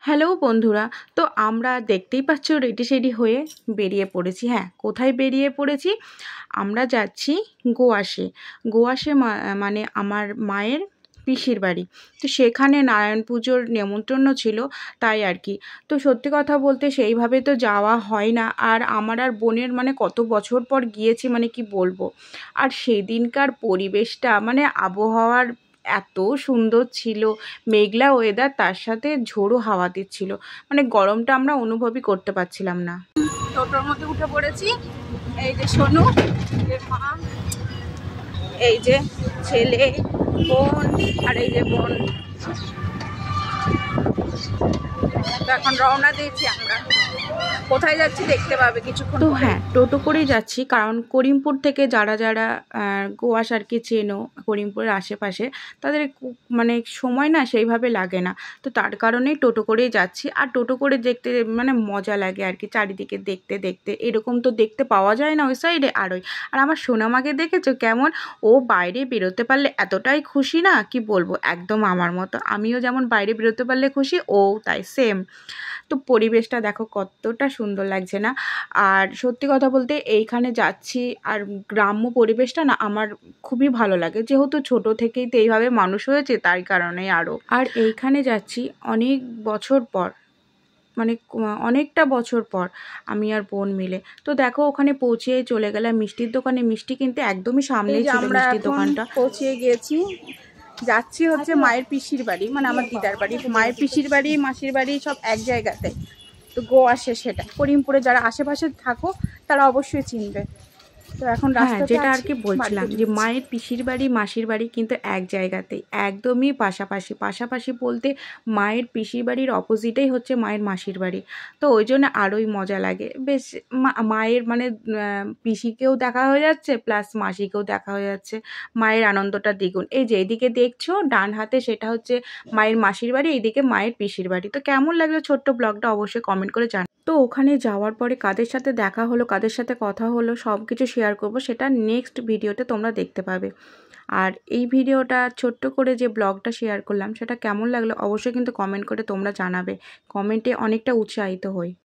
Hello বন্ধুরা, তো আমরা দেখতেই পাচ্ছ রেডি সেডি হয়ে বেরিয়ে পড়েছি। হ্যাঁ, কোথায় বেরিয়ে পড়েছি? আমরা যাচ্ছি গোয়াসে। গোয়াসে মানে আমার মায়ের পিসির বাড়ি। তো সেখানে নারায়ণ পুজোর নেমন্তন্ন ছিল, তাই আর কি। তো সত্যি কথা বলতে সেইভাবে তো যাওয়া হয় না। আর আমার আর বোনের মানে কত বছর পর গিয়েছি, মানে কি বলবো। আর সেদিনকার পরিবেশটা মানে আবহাওয়ার এত সুন্দর ছিল, মেঘলা ওয়েদার, তার সাথে ঝোড়ো হাওয়া দিচ্ছিল, মানে গরমটা আমরা অনুভবই করতে পারছিলাম না। টোটোর মধ্যে উঠে পড়েছি। এই যে সোনু, এর মা, এই যে ছেলে, বোন, আর এই যে বোন। তো এখন রওনা দিয়েছি আমরা। কোথায় যাচ্ছি দেখতে পাবে কিছুক্ষণ। তো হ্যাঁ, টোটো করেই যাচ্ছি, কারণ করিমপুর থেকে যারা যারা গোয়াস আর কি চেনো, করিমপুরের আশেপাশে, তাদের মানে সময় না সেইভাবে লাগে না। তো তার কারণেই টোটো করেই যাচ্ছি। আর টোটো করে দেখতে মানে মজা লাগে আর কি, চারিদিকে দেখতে দেখতে। এরকম তো দেখতে পাওয়া যায় না ওই সাইডে আরোই। আর আমার সোনামাকে দেখেছো কেমন? ও বাইরে বেরোতে পারলে এতটাই খুশি, না কি বলবো, একদম আমার মতো। আমিও যেমন বাইরে বেরোতে পারলে খুশি, ও তাই সেম। তো পরিবেশটা দেখো কতটা সুন্দর লাগছে না? আর সত্যি কথা বলতে এইখানে যাচ্ছি, আর গ্রাম্য পরিবেশটা না আমার খুবই ভালো লাগে, যেহেতু ছোট থেকেই তো এইভাবে মানুষ হয়েছে, তাই কারণেই আরও। আর এইখানে যাচ্ছি অনেক বছর পর, মানে অনেকটা বছর পর, আমি আর বোন মিলে। তো দেখো ওখানে পৌঁছে চলে গেলাম মিষ্টির দোকানে। মিষ্টি কিনতে একদমই সামনেই ছিল মিষ্টির দোকানটা। পৌঁছে গিয়েছি, যাচ্ছি হচ্ছে মায়ের পিসির বাড়ি, মানে আমার দিদার বাড়ি। মায়ের পিসির বাড়ি, মাসির বাড়ি সব এক জায়গাতে। তো গোয়াসে, সেটা করিমপুরে যারা আশেপাশে থাকো তারা অবশ্যই চিনবে। তো এখন রাস্তাতে যেটা আর কি বলছিলাম, যে মায়ের পিসির বাড়ি মাসির বাড়ি কিন্তু এক জায়গাতেই, একদমই পাশাপাশি। পাশাপাশি বলতে মায়ের পিসির বাড়ির অপোজিটেই হচ্ছে মায়ের মাসির বাড়ি। তো ওই জন্য আরোই মজা লাগে বেশ। মায়ের মানে পিসিকেও দেখা হয়ে যাচ্ছে, প্লাস মাসিকেও দেখা হয়ে যাচ্ছে। মায়ের আনন্দটা দ্বিগুণ। এই যে এদিকে দেখছো ডান হাতে, সেটা হচ্ছে মায়ের মাসির বাড়ি, এইদিকে মায়ের পিসির বাড়ি। তো কেমন লাগলো ছোট্ট ব্লগটা অবশ্যই কমেন্ট করে জানাও। তো ওখানে যাওয়ার পরে কাদের সাথে দেখা হলো, কাদের সাথে কথা হলো, সব কিছু শেয়ার করব, সেটা নেক্সট ভিডিওতে তোমরা দেখতে পাবে। আর এই ভিডিওটা ছোট্ট করে যে ব্লগটা শেয়ার করলাম, সেটা কেমন লাগলো অবশ্যই কিন্তু কমেন্ট করে তোমরা জানাবে। কমেন্টে অনেকটা উৎসাহিত হই।